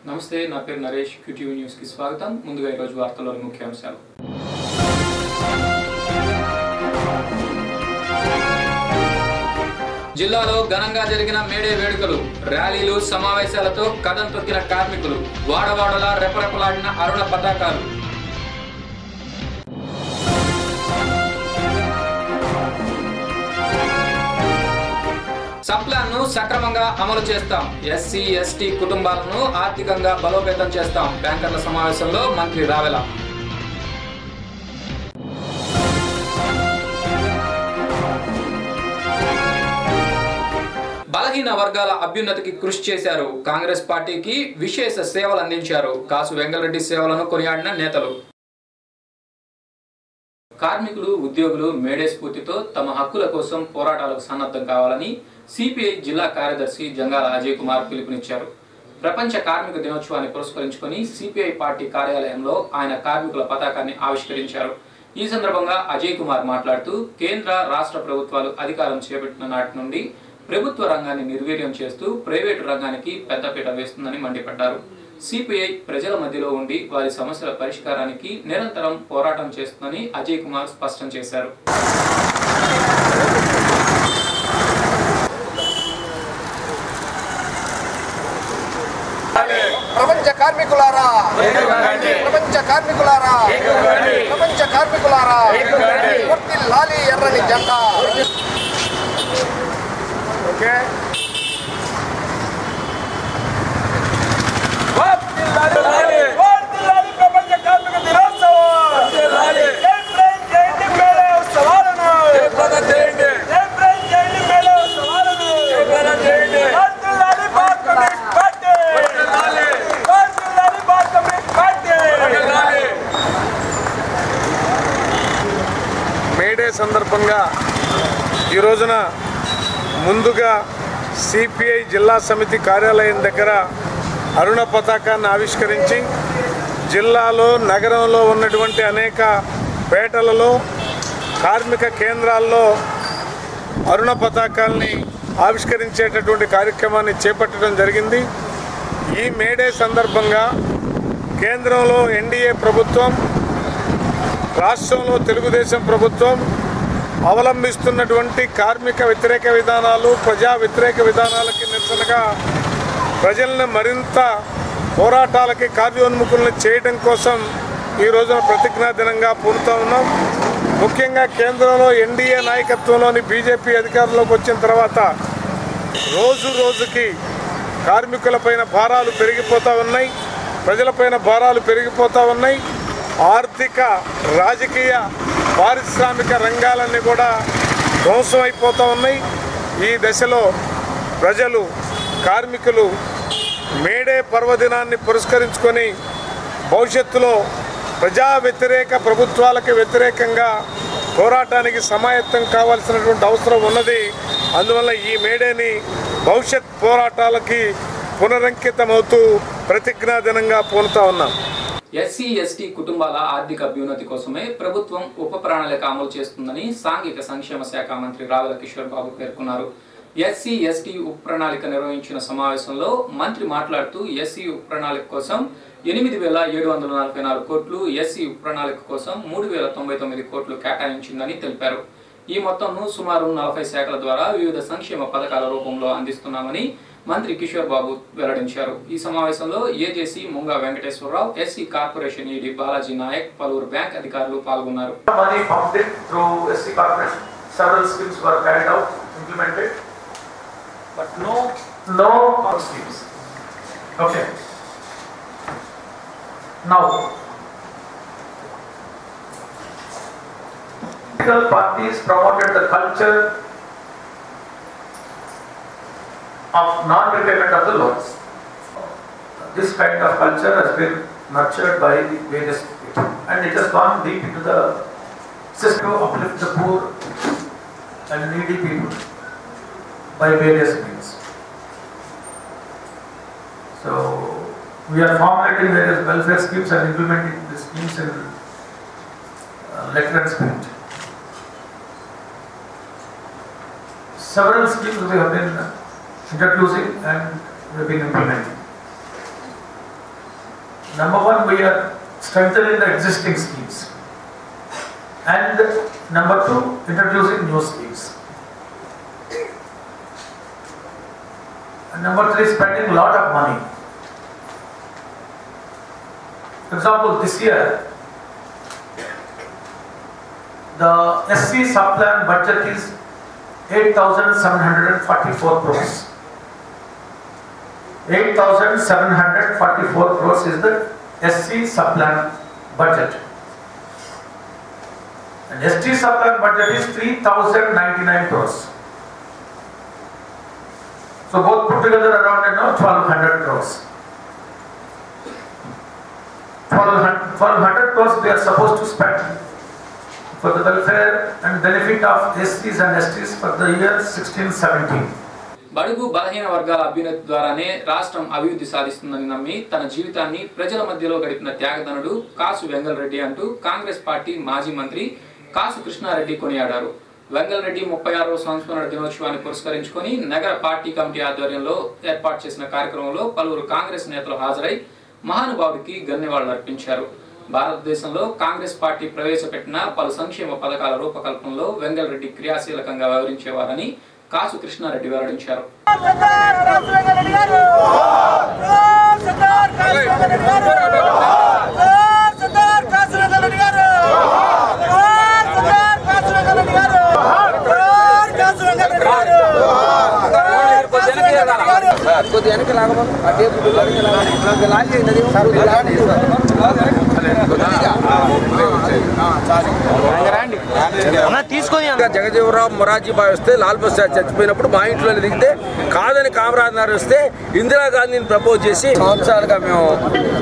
నమస్తే, నా పేరు నరేష్. క్యూటీవీ న్యూస్ కి స్వాగతం. ముందుగా ఈ రోజు వార్తల్లోని ముఖ్యాంశాలు. జిల్లాలో ఘనంగా జరిగిన మేడే వేడుకలు, ర్యాలీలు, సమావేశాలతో కదం తొక్కిన కార్మికులు, వాడవాడలా రెపరెపలాడిన అరుణ పతాకాలు. సప్లాన్ను సక్రమంగా అమలు చేస్తాం. ఎస్సీ ఎస్టీ కుటుంబాలను ఆర్థికంగా బలోపేతం చేస్తాం. బ్యాంకర్ల సమావేశంలో మంత్రి రావెల. బలహీన వర్గాల అభ్యున్నతికి కృషి చేశారు. కాంగ్రెస్ పార్టీకి విశేష సేవలు అందించారు. కాసు వెంగళరెడ్డి సేవలను కొనియాడిన నేతలు. కార్మికులు, ఉద్యోగులు మేడే స్ఫూర్తితో తమ హక్కుల కోసం పోరాటాలకు సన్నద్ధం కావాలని సిపిఐ జిల్లా కార్యదర్శి జంగాల అజయ్ కుమార్ పిలుపునిచ్చారు. ప్రపంచ కార్మిక దినోత్సవాన్ని పురస్కరించుకొని సిపిఐ పార్టీ కార్యాలయంలో ఆయన కార్మికుల పతాకాన్ని ఆవిష్కరించారు. ఈ సందర్భంగా అజయ్ కుమార్ మాట్లాడుతూ, కేంద్ర రాష్ట్ర ప్రభుత్వాలు అధికారం చేపట్టిన నాటి నుండి ప్రభుత్వ రంగాన్ని నిర్వీర్యం చేస్తూ ప్రైవేటు రంగానికి పెద్దపీట వేస్తుందని మండిపడ్డారు. సిపిఐ ప్రజల మధ్యలో ఉండి వారి సమస్యల పరిష్కారానికి నిరంతరం పోరాటం చేస్తుందని అజయ్ కుమార్ స్పష్టం చేశారు. ప్రపంచ కార్మికులారా, ప్రపంచ కార్మికులారా, ప్రపంచ కార్మికులారా, వర్ధిల్లాలి ఎర్రని జెండా. ఓకే, ప్రపంచ కార్మిక దినోత్సవం. మేడే సందర్భంగా ఈ రోజున ముందుగా సిపిఐ జిల్లా సమితి కార్యాలయం దగ్గర అరుణ పతాకాన్ని ఆవిష్కరించి జిల్లాలో, నగరంలో ఉన్నటువంటి అనేక పేటలలో, కార్మిక కేంద్రాల్లో అరుణ పతాకాల్ని ఆవిష్కరించేటటువంటి కార్యక్రమాన్ని చేపట్టడం జరిగింది. ఈ మేడే సందర్భంగా కేంద్రంలో ఎన్డీఏ ప్రభుత్వం, రాష్ట్రంలో తెలుగుదేశం ప్రభుత్వం అవలంబిస్తున్నటువంటి కార్మిక వ్యతిరేక విధానాలు, ప్రజా వ్యతిరేక విధానాలకి నిరసనగా ప్రజలను మరింత పోరాటాలకి కార్యోన్ముఖులను చేయడం కోసం ఈ రోజున ప్రతిజ్ఞా దినంగా పూనుతూ ఉన్నాం. ముఖ్యంగా కేంద్రంలో ఎన్డీఏ నాయకత్వంలోని బీజేపీ అధికారంలోకి వచ్చిన తర్వాత రోజు రోజుకి కార్మికులపైన భారాలు పెరిగిపోతూ ఉన్నాయి, ప్రజలపైన భారాలు పెరిగిపోతూ ఉన్నాయి. ఆర్థిక, రాజకీయ, పారిశ్రామిక రంగాలన్నీ కూడా ధ్వంసం అయిపోతూ ఉన్నాయి. ఈ దశలో ప్రజలు, కార్మికులు మేడే పర్వదినాన్ని పురస్కరించుకొని భవిష్యత్తులో ప్రజా వ్యతిరేక ప్రభుత్వాలకు వ్యతిరేకంగా పోరాటానికి సమాయత్తం కావాల్సినటువంటి అవసరం ఉన్నది. అందువల్ల ఈ మేడేని భవిష్యత్ పోరాటాలకి పునరంకితమవుతూ ప్రతిజ్ఞా దినంగా పూనుతా ఉన్నాం. ఎస్సీ ఎస్టీ కుటుంబాల ఆర్థిక అభ్యున్నతి కోసమే ప్రభుత్వం ఉప ప్రణాళిక అమలు చేస్తుందని సాంఘిక సంక్షేమ శాఖ మంత్రి రావెల కిషోర్ బాబు పేర్కొన్నారు. ఎస్సీ ఎస్టీ ఉప ప్రణాళిక నిర్వహించిన సమావేశంలో మంత్రి మాట్లాడుతూ, ఎస్సీ ఉప ప్రణాళిక కోసం 8,744 కోట్లు, ఎస్సీ ఉప ప్రణాళిక కోసం 3,099 కోట్లు కేటాయించిందని తెలిపారు. ఈ మొత్తంను సుమారు 40 శాఖల ద్వారా వివిధ సంక్షేమ పథకాల రూపంలో అందిస్తున్నామని మంత్రి కిషోర్ బాబు వెల్లడించారు. ఈ సమావేశంలో AJC Munga Venkateswararao, SC corporation ED Balaji Nayak, పలువురు బ్యాంక్ అధికారులు పాల్గొన్నారు. But no schemes. Okay. Now, political parties promoted the culture of non-repayment of the loans. This kind of culture has been nurtured by the various people, and it has gone deep into the system to uplift the poor and needy people by various means. So we are formulating various welfare schemes and implementing the schemes in letter and spirit. Several schemes we have been introducing and we have been implementing. number one, we are strengthening the existing schemes, and number two, introducing new schemes, and number three, spending a lot of money. For example, this year the SC sub-plan budget is 8,744 crores. 8,744 crores is the SC sub-plan budget. And ST sub-plan budget is 3,099 crores. So both put together around 1,200 crores. 1,200 crores we are supposed to spend for the welfare and benefit of SCs and STs for the year 16-17. బడుగు బలహీన వర్గాల అభ్యున్నతి ద్వారానే రాష్ట్రం అభివృద్ధి సాధిస్తుందని నమ్మి తన జీవితాన్ని ప్రజల మధ్యలో గడిపిన త్యాగధనుడు కాసు వెంగళరెడ్డి అంటూ కాంగ్రెస్ పార్టీ మాజీ మంత్రి కాసు కృష్ణారెడ్డి కొనియాడారు. వెంగళరెడ్డి 36వ సంస్మరణ దినోత్సవాన్ని పురస్కరించుకొని నగర పార్టీ కమిటీ ఆధ్వర్యంలో ఏర్పాటు చేసిన కార్యక్రమంలో పలువురు కాంగ్రెస్ నేతలు హాజరై మహానుభావుడికి గన్నెవాళ్లు అర్పించారు. భారతదేశంలో కాంగ్రెస్ పార్టీ ప్రవేశపెట్టిన పలు సంక్షేమ పథకాల రూపకల్పనలో వెంగళరెడ్డి క్రియాశీలకంగా వ్యవహరించేవారని కాసు కృష్ణారెడ్డి వెల్లడించారు. జగజీవరావు మొరార్జీ భాయ్ వస్తే లాల్ బహదూర్ చచ్చిపోయినప్పుడు మా ఇంట్లో దిగితే కాదని కామరాజ్ నగర్ వస్తే ఇందిరాగాంధీని ప్రపోజ్ చేసి సంవత్సరాలుగా మేము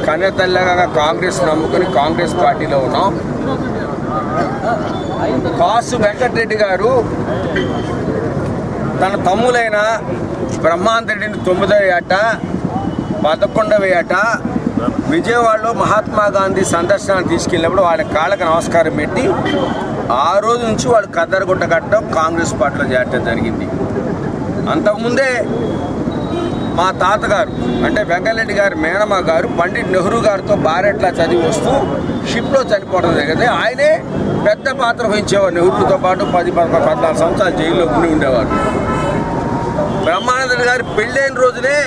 కన్నెతల్లిగా కాంగ్రెస్ నమ్ముకుని కాంగ్రెస్ పార్టీలో ఉన్నాం. కాసు వెంకటరెడ్డి గారు తన తమ్ములైన బ్రహ్మాంతరెడ్డిని 9వ ఏట 11వ ఏట విజయవాడలో మహాత్మా గాంధీ సందర్శనాన్ని తీసుకెళ్ళినప్పుడు వాళ్ళ కాళ్ళకి నమస్కారం పెట్టి ఆ రోజు నుంచి వాళ్ళు కద్దరగుట్ట కట్టడం కాంగ్రెస్ పార్టీలో చేరడం జరిగింది. అంతకుముందే మా తాతగారు అంటే వెంకటరెడ్డి గారి మేనమ్మ గారు పండిట్ నెహ్రూ గారితో బారెట్లా చదివి వస్తూ షిప్లో చనిపోవడం జరిగింది. ఆయనే పెద్ద పాత్ర వహించేవారు. నెహ్రూతో పాటు 10-14 సంవత్సరాలు జైల్లో ఉండి ఉండేవారు. బ్రహ్మానంద గారు పెళ్ళైన రోజునే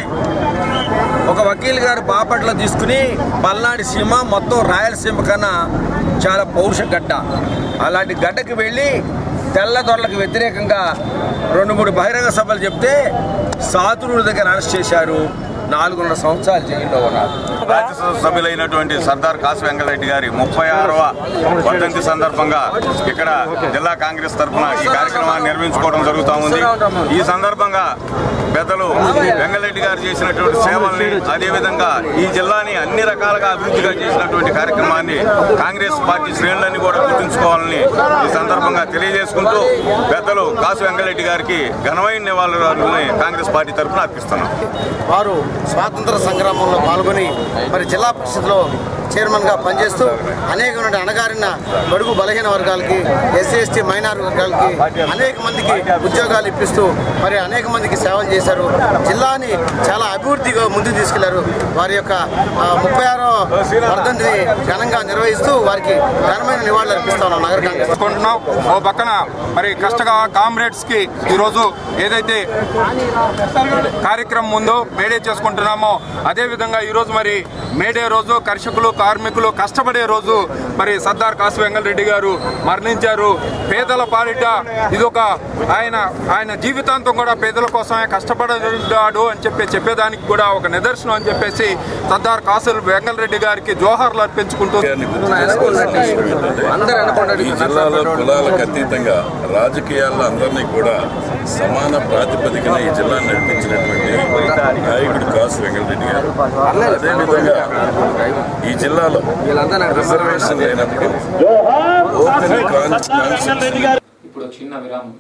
ఒక వకీల్ గారు బాపట్ల తీసుకుని పల్నాడు సీమ మొత్తం రాయలసీమ కన్నా చాలా పౌరుష గడ్డ. అలాంటి గడ్డకి వెళ్ళి తెల్లదొరలకు వ్యతిరేకంగా 2-3 బహిరంగ సభలు చెప్తే సాతురుల దగ్గర అరెస్ట్ చేశారు. 4.5 సంవత్సరాలు జైల్లో ఉన్నారు. రాజ్యసభ సభ్యులైనటువంటి సర్దార్ కాసు వెంగళరెడ్డి గారి 36వ వర్ధంతి సందర్భంగా ఇక్కడ జిల్లా కాంగ్రెస్ తరఫున ఈ కార్యక్రమాన్ని నిర్వహించుకోవడం జరుగుతూ ఉంది. ఈ సందర్భంగా పెద్దలు వెంగళరెడ్డి గారు చేసినటువంటి సేవల్ని, అదేవిధంగా ఈ జిల్లాని అన్ని రకాలుగా అభివృద్ధిగా చేసినటువంటి కార్యక్రమాన్ని కాంగ్రెస్ పార్టీ శ్రేణులన్నీ కూడా గుర్తుంచుకోవాలని ఈ సందర్భంగా తెలియజేసుకుంటూ పెద్దలు కాసు వెంగళరెడ్డి గారికి ఘనమైన నివాళులని కాంగ్రెస్ పార్టీ తరఫున అర్పిస్తున్నాం. వారు స్వాతంత్ర సంగ్రామంలో పాల్గొని మరి జిల్లా పరిషత్లో చైర్మన్గా పనిచేస్తూ అనేకమైన అణగారిన బడుగు బలహీన వర్గాలకి, ఎస్సీ ఎస్టీ మైనారిటీ వర్గాలకి అనేక మందికి ఉద్యోగాలు ఇప్పిస్తూ మరి అనేక మందికి సేవలు చేశారు. జిల్లాని చాలా అభివృద్ధిగా ముందుకు తీసుకెళ్లారు. వారి యొక్క 36వ వర్ధంతిని ఘనంగా నిర్వహిస్తూ వారికి ఘనమైన నివాళులు అర్పిస్తా ఉన్నాం నగర కాంగ్రెస్. ఓ పక్కన మరి కష్టగా కామ్రేడ్స్కి ఈరోజు ఏదైతే కార్యక్రమం ఉందో మేడే చేసుకుంటున్నామో అదేవిధంగా ఈరోజు మరి మేడే రోజు కర్షకులు కార్మికులు కష్టపడే రోజు మరి సర్దార్ కాసు వెంగళరెడ్డి గారు మరణించారు. పేదల పాలిట ఇదొక ఆయన జీవితాంతం కూడా పేదల కోసమే కష్టపడ్డాడు అని చెప్పేదానికి కూడా ఒక నిదర్శనం అని చెప్పేసి సర్దార్ కాసు వెంగళరెడ్డి గారికి జోహార్లు అర్పించుకుంటూ ఈ జిల్లాలో కులాలకు అతీతంగా రాజకీయాల్లో అందరినీ కూడా సమాన ప్రాతిపదికన ఈ జిల్లాను నడిపించినటువంటి నాయకుడు కాసు వెంగళరెడ్డి గారు. అదేవిధంగా ఈ జిల్లాలో రిజర్వేషన్ లేనప్పుడు ఇప్పుడు చిన్న విరామం.